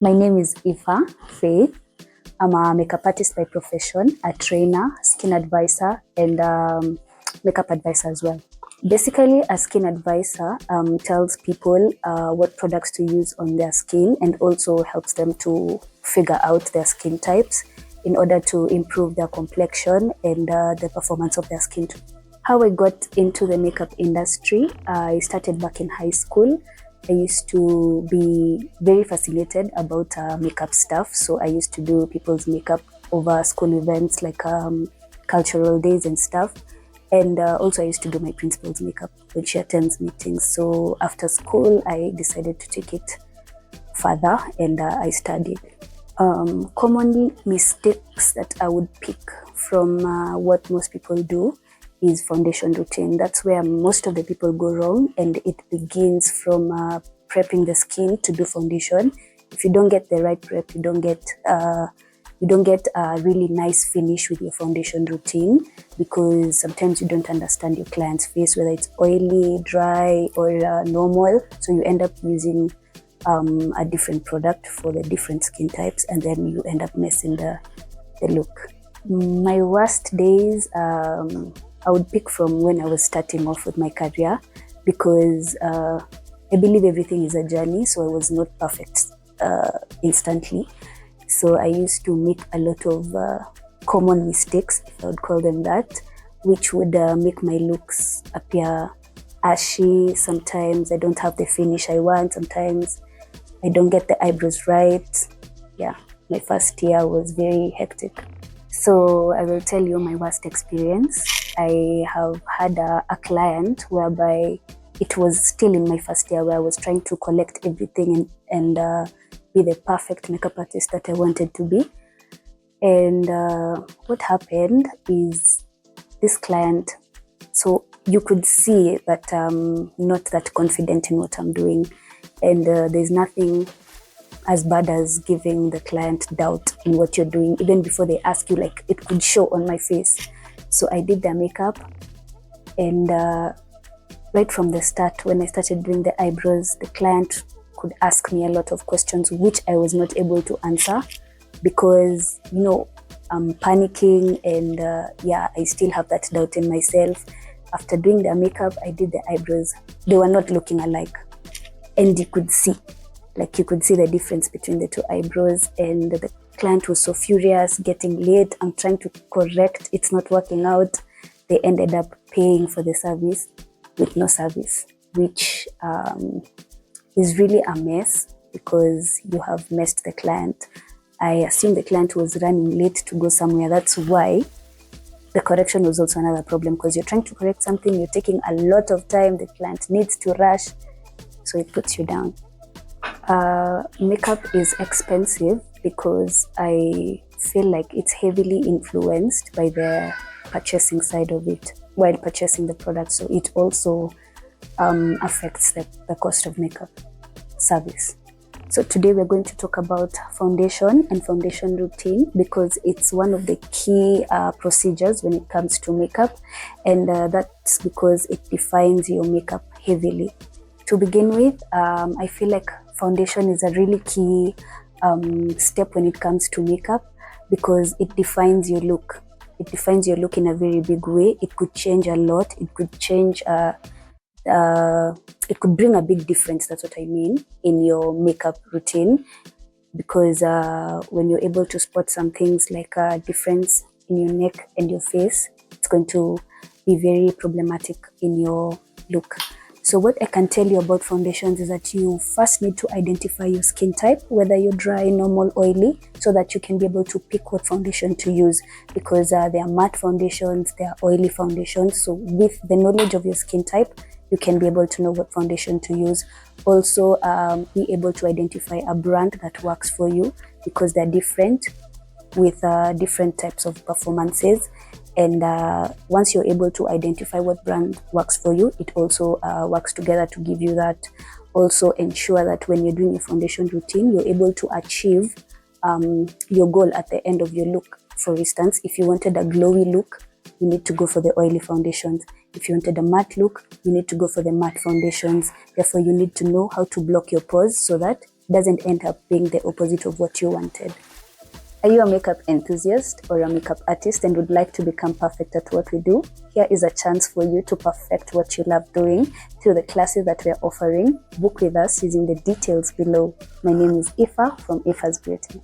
My name is Iffah Faith. I'm a makeup artist by profession, a trainer, skin advisor, and makeup advisor as well. Basically, a skin advisor tells people what products to use on their skin and also helps them to figure out their skin types in order to improve their complexion and the performance of their skin. How I got into the makeup industry, I started back in high school. I used to be very fascinated about makeup stuff, so I used to do people's makeup over school events like cultural days and stuff. And also I used to do my principal's makeup when she attends meetings. So after school, I decided to take it further and I studied. Commonly mistakes that I would pick from what most people do is foundation routine. That's where most of the people go wrong, and it begins from prepping the skin to do foundation. If you don't get the right prep, you don't get a really nice finish with your foundation routine, because sometimes you don't understand your client's face, whether it's oily, dry, or normal. So you end up using a different product for the different skin types, and then you end up messing the look. My worst days, I would pick from when I was starting off with my career, because I believe everything is a journey, so I was not perfect instantly. So I used to make a lot of common mistakes, if I would call them that, which would make my looks appear ashy. Sometimes I don't have the finish I want. Sometimes I don't get the eyebrows right. Yeah, my first year was very hectic. So I will tell you my worst experience. I have had a client whereby it was still in my first year, where I was trying to collect everything and be the perfect makeup artist that I wanted to be. And what happened is, this client, so you could see that I'm not that confident in what I'm doing, and there's nothing as bad as giving the client doubt in what you're doing, even before they ask you. Like, it could show on my face. So I did their makeup, and right from the start, when I started doing the eyebrows, the client could ask me a lot of questions which I was not able to answer, because I'm panicking, and I still have that doubt in myself. After doing their makeup, I did the eyebrows. They were not looking alike, and you could see the difference between the two eyebrows, and the client was so furious, getting late. I'm trying to correct, it's not working out. They ended up paying for the service with no service, which is really a mess, because you have messed the client. I assume the client was running late to go somewhere. That's why the correction was also another problem, because you're trying to correct something, you're taking a lot of time, the client needs to rush, so it puts you down. Makeup is expensive because I feel like it's heavily influenced by the purchasing side of it while purchasing the product. So it also affects the cost of makeup service. So today we're going to talk about foundation and foundation routine, because it's one of the key procedures when it comes to makeup, and that's because it defines your makeup heavily. To begin with, I feel like foundation is a really key step when it comes to makeup, because it defines your look. It defines your look in a very big way. It could change a lot. It could change, it could bring a big difference, that's what I mean, in your makeup routine, because when you're able to spot some things like a difference in your neck and your face, it's going to be very problematic in your look. So what I can tell you about foundations is that you first need to identify your skin type, whether you're dry, normal, oily, so that you can be able to pick what foundation to use, because there are matte foundations, there are oily foundations. So with the knowledge of your skin type, you can be able to know what foundation to use. Also, be able to identify a brand that works for you, because they're different with different types of performances. And once you're able to identify what brand works for you, it also works together to give you that. Also ensure that when you're doing a foundation routine, you're able to achieve your goal at the end of your look. For instance, if you wanted a glowy look, you need to go for the oily foundations. If you wanted a matte look, you need to go for the matte foundations. Therefore, you need to know how to block your pores so that doesn't end up being the opposite of what you wanted. Are you a makeup enthusiast or a makeup artist and would like to become perfect at what we do? Here is a chance for you to perfect what you love doing through the classes that we are offering. Book with us using the details below. My name is Iffah from Iffah's Beauty.